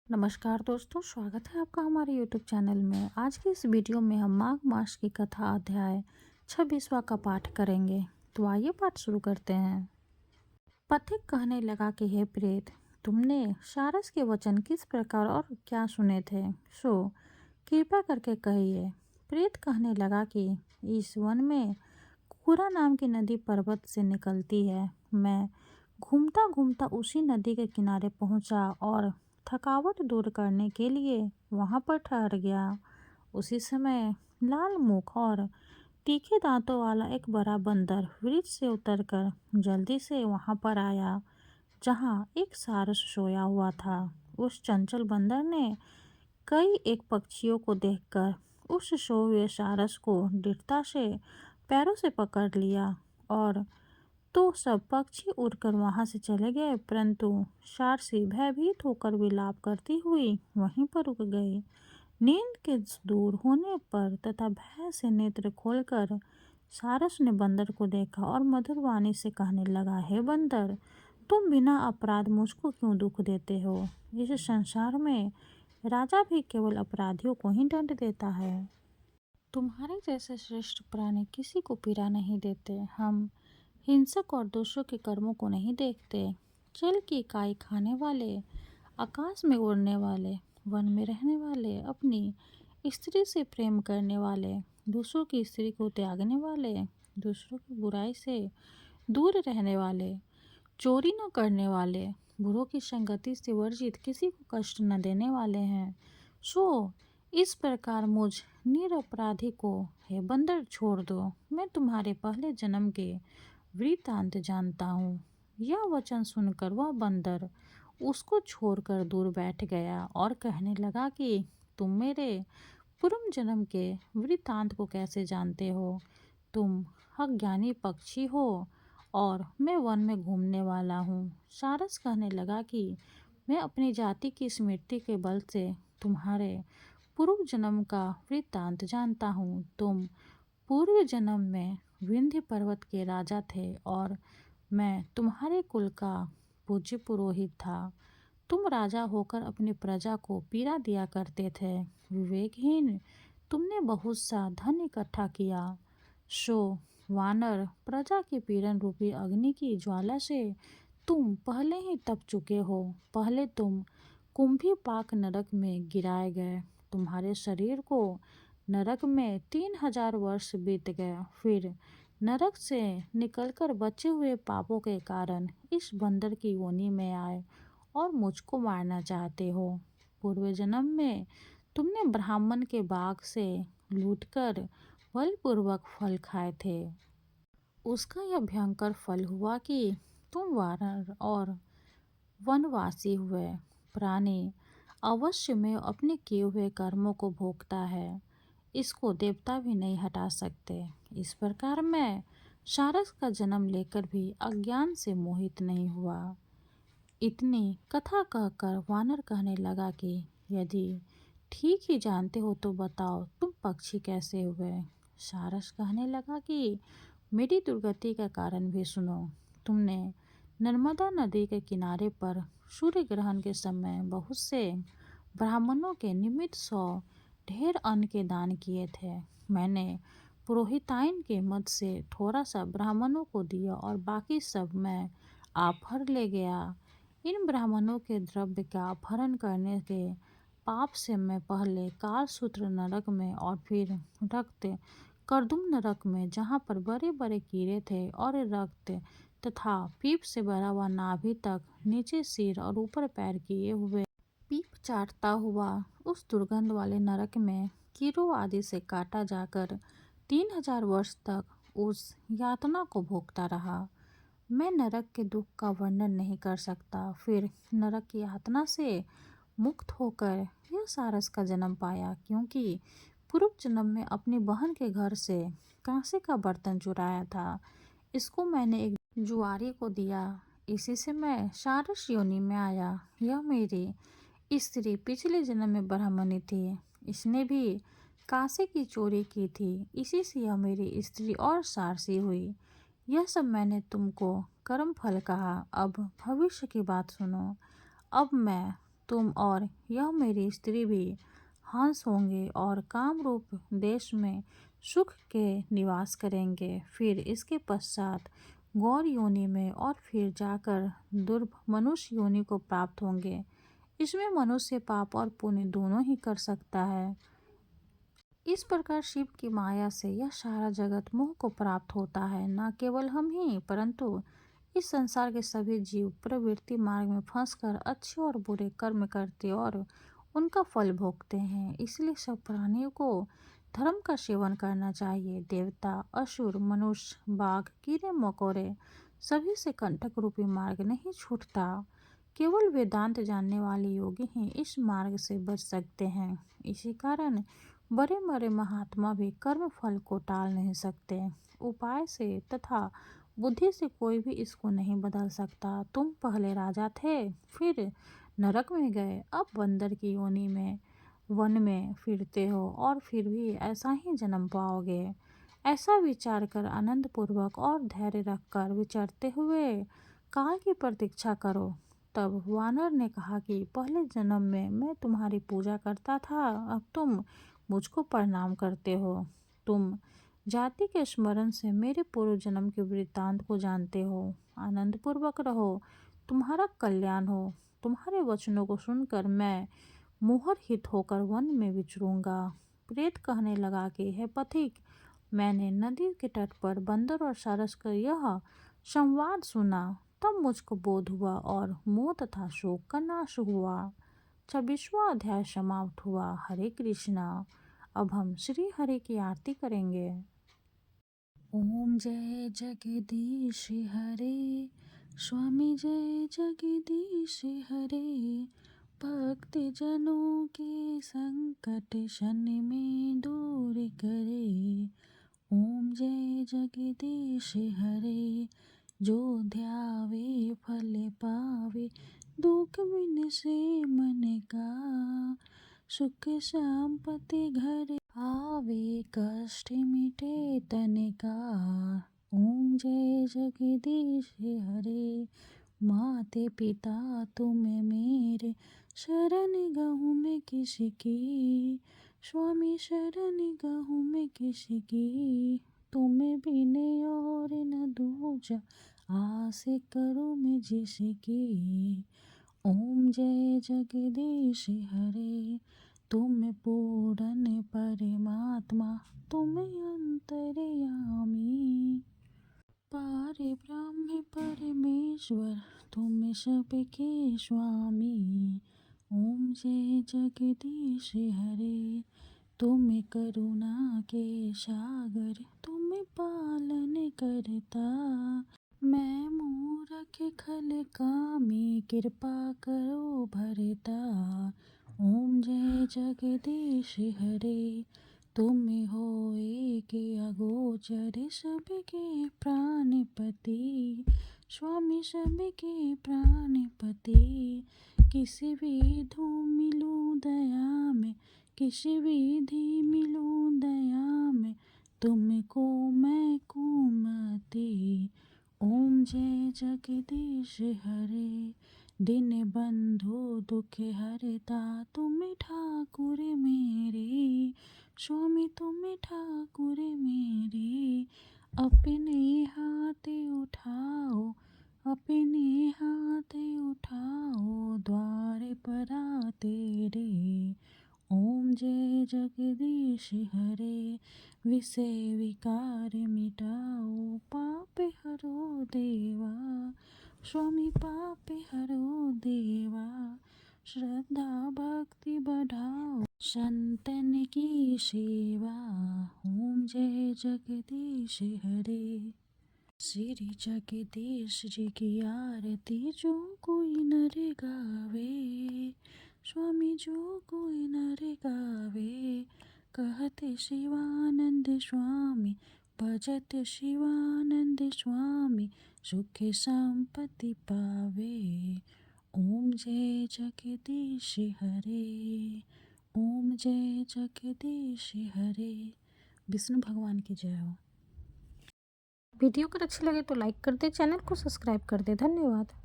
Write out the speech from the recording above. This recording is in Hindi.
नमस्कार दोस्तों, स्वागत है आपका हमारे YouTube चैनल में। आज की इस वीडियो में हम माघ मास की कथा अध्याय 26वां का पाठ करेंगे। तो आइए पाठ शुरू करते हैं। पथिक कहने लगा कि हे प्रेत, तुमने सारस के वचन किस प्रकार और क्या सुने थे, सो कृपा करके कहिए। प्रेत कहने लगा कि इस वन में कुरा नाम की नदी पर्वत से निकलती है। मैं घूमता घूमता उसी नदी के किनारे पहुंचा और थकावट दूर करने के लिए वहां पर ठहर गया। उसी समय लाल मुख और तीखे दांतों वाला एक बड़ा बंदर वृक्ष से उतरकर जल्दी से वहां पर आया जहां एक सारस सोया हुआ था। उस चंचल बंदर ने कई एक पक्षियों को देखकर उस सोए हुए सारस को दृढ़ता से पैरों से पकड़ लिया और तो सब पक्षी उड़कर वहां से चले गए, परंतु सारसी भयभीत होकर विलाप करती हुई वहीं पर रुक गई। नींद के दूर होने पर तथा भय से नेत्र खोलकर सारस ने बंदर को देखा और मधुर वाणी से कहने लगा, हे बंदर, तुम बिना अपराध मुझको क्यों दुख देते हो? इस संसार में राजा भी केवल अपराधियों को ही दंड देता है। तुम्हारे जैसे श्रेष्ठ प्राणी किसी को पीड़ा नहीं देते। हम हिंसक और दूसरों के कर्मों को नहीं देखते। जल की काई खाने वाले, आकाश में उड़ने वाले, वन में रहने वाले, अपनी स्त्री से प्रेम करने वाले, दूसरों की स्त्री को त्यागने वाले, दूसरों की बुराई से दूर रहने वाले, चोरी न करने वाले, बुरों की संगति से वर्जित, किसी को कष्ट न देने वाले हैं। सो इस प्रकार मुझ निरपराधी को हे बंदर छोड़ दो। मैं तुम्हारे पहले जन्म के वृतांत जानता हूँ। यह वचन सुनकर वह बंदर उसको छोड़कर दूर बैठ गया और कहने लगा कि तुम मेरे पूर्व जन्म के वृतांत को कैसे जानते हो? तुम अज्ञानी पक्षी हो और मैं वन में घूमने वाला हूँ। सारस कहने लगा कि मैं अपनी जाति की स्मृति के बल से तुम्हारे पूर्व जन्म का वृत्तांत जानता हूँ। तुम पूर्व जन्म में विंध्य पर्वत के राजा थे और मैं तुम्हारे कुल का पूज्य पुरोहित था। तुम राजा होकर अपनी प्रजा को पीड़ा दिया करते थे। विवेकहीन, तुमने बहुत सा धन इकट्ठा किया। सो वानर, प्रजा की पीड़न रूपी अग्नि की ज्वाला से तुम पहले ही तप चुके हो। पहले तुम कुंभी पाक नरक में गिराए गए। तुम्हारे शरीर को नरक में 3000 वर्ष बीत गए। फिर नरक से निकलकर बचे हुए पापों के कारण इस बंदर की योनि में आए और मुझको मारना चाहते हो। पूर्व जन्म में तुमने ब्राह्मण के बाग से लूटकर बलपूर्वक फल खाए थे। उसका यह भयंकर फल हुआ कि तुम वानर और वनवासी हुए। प्राणी अवश्य में अपने किए हुए कर्मों को भोगता है, इसको देवता भी नहीं हटा सकते। इस प्रकार मैं सारस का जन्म लेकर भी अज्ञान से मोहित नहीं हुआ। इतनी कथा कहकर वानर कहने लगा कि यदि ठीक ही जानते हो तो बताओ तुम पक्षी कैसे हुए? सारस कहने लगा कि मेरी दुर्गति का कारण भी सुनो। तुमने नर्मदा नदी के किनारे पर सूर्य ग्रहण के समय बहुत से ब्राह्मणों के निमित्त 100 ढेर अन्न के दान किए थे। मैंने पुरोहिताइन के मत से थोड़ा सा ब्राह्मणों को दिया और बाकी सब मैं आप भर ले गया। इन ब्राह्मणों के द्रव्य का अपहरण करने के पाप से मैं पहले कालसूत्र नरक में और फिर रक्त करदुम नरक में, जहाँ पर बड़े बड़े कीड़े थे और रक्त तथा पीप से भरा हुआ नाभि तक नीचे सिर और ऊपर पैर किए हुए, पीप चाटता हुआ उस दुर्गंध वाले नरक में कीड़ों आदि से काटा जाकर 3000 वर्ष तक उस यातना को भोगता रहा। मैं नरक के दुख का वर्णन नहीं कर सकता। फिर नरक की यातना से मुक्त होकर यह सारस का जन्म पाया, क्योंकि पूर्व जन्म में अपनी बहन के घर से कांसे का बर्तन चुराया था। इसको मैंने एक जुआरी को दिया। इसी से मैं सारस योनि में आया। यह मेरी स्त्री पिछले जन्म में ब्राह्मणी थी। इसने भी कांसे की चोरी की थी। इसी से यह मेरी स्त्री और सारसी हुई। यह सब मैंने तुमको कर्म फल कहा। अब भविष्य की बात सुनो। अब मैं तुम और यह मेरी स्त्री भी हंस होंगे और कामरूप देश में सुख के निवास करेंगे। फिर इसके पश्चात गौर योनि में और फिर जाकर दुर्भ मनुष्य योनि को प्राप्त होंगे। इसमें मनुष्य पाप और पुण्य दोनों ही कर सकता है। इस प्रकार शिव की माया से यह सारा जगत मोह को प्राप्त होता है। न केवल हम ही परंतु इस संसार के सभी जीव प्रवृत्ति मार्ग में फंसकर अच्छे और बुरे कर्म करते और उनका फल भोगते हैं। इसलिए सब प्राणियों को धर्म का सेवन करना चाहिए। देवता, असुर, मनुष्य, बाघ, कीड़े मकोड़े सभी से कंटक रूपी मार्ग नहीं छूटता। केवल वेदांत जानने वाले योगी ही इस मार्ग से बच सकते हैं। इसी कारण बड़े बड़े महात्मा भी कर्म फल को टाल नहीं सकते। उपाय से तथा बुद्धि से कोई भी इसको नहीं बदल सकता। तुम पहले राजा थे, फिर नरक में गए, अब बंदर की योनि में वन में फिरते हो और फिर भी ऐसा ही जन्म पाओगे। ऐसा विचार कर आनंद पूर्वक और धैर्य रखकर विचरते हुए काल की प्रतीक्षा करो। तब वानर ने कहा कि पहले जन्म में मैं तुम्हारी पूजा करता था, अब तुम मुझको प्रणाम करते हो। तुम जाति के स्मरण से मेरे पूर्व जन्म के वृत्तांत को जानते हो। आनंद पूर्वक रहो, तुम्हारा कल्याण हो। तुम्हारे वचनों को सुनकर मैं मोहरहित होकर वन में विचरूंगा। प्रेत कहने लगा कि हे पथिक, मैंने नदी के तट पर बंदर और सारस का यह संवाद सुना, तब मुझको बोध हुआ और मोह तथा शोक का नाश हुआ। 26वां अध्याय समाप्त हुआ। हरे कृष्णा। अब हम श्री हरि की आरती करेंगे। ओम जय जगदीश हरे, स्वामी जय जगदीश हरे। भक्त जनों के संकट शनि में दूर करे। ओम जय जगदीश हरे, जो ध्यावे फल पावे, दुख बिन से मन का। सुख संपत्ति घर आवे, कष्ट मिटे तन का। ओम जय जगदीश हरे, माते पिता तुम मेरे, शरण गहूँ मैं किसकी। स्वामी शरण गहूँ मैं किसकी, तुम्हें बिन और न दूजा, आस करूँ मैं जिसकी। ओम जय जगदीश हरे, तुम पूर्ण परमात्मा, तुम अंतर्यामी। पारे ब्रह्म परमेश्वर, तुम सबके स्वामी। ओम जय जगदीश हरे, तुम करुणा के सागर, तुम पालन करता। मैं मूर्ख खल कामी, कृपा करो भरता। ओम जय जगदीश हरे, तुम हो एक अगोचर, सबके प्राणपति। स्वामी सबके प्राणपति, किसी विधि मिलूं दया में, किसी विधि मिलूं दया में, तुमको मैं कुमति। ओम जय जगदीश हरे, दिन बंधु दुख हरता, तुम ठाकुर मेरे। स्वामी तुम ठाकुर मेरे, अपने हाथ उठाओ, अपने हाथ उठाओ, द्वार पर आ तेरे। ओम जय जगदीश हरे, विषय विकार मिटाओ, पाप हरो देवा। स्वामी पाप हरो देवा, श्रद्धा भक्ति बढ़ाओ, संतन की सेवा। ओम जय जगदीश हरे, श्री जगदीश जी की आरती जो कोई नर गावे। स्वामी जो कोई नर गावे, कहत शिवानंद स्वामी, भजत शिवानंद स्वामी, सुख संपत्ति पावे। ओम जय जगदीश हरे, ओम जय जगदीश हरे। विष्णु भगवान की जय हो। वीडियो अगर अच्छी लगे तो लाइक कर दे, चैनल को सब्सक्राइब कर दे। धन्यवाद।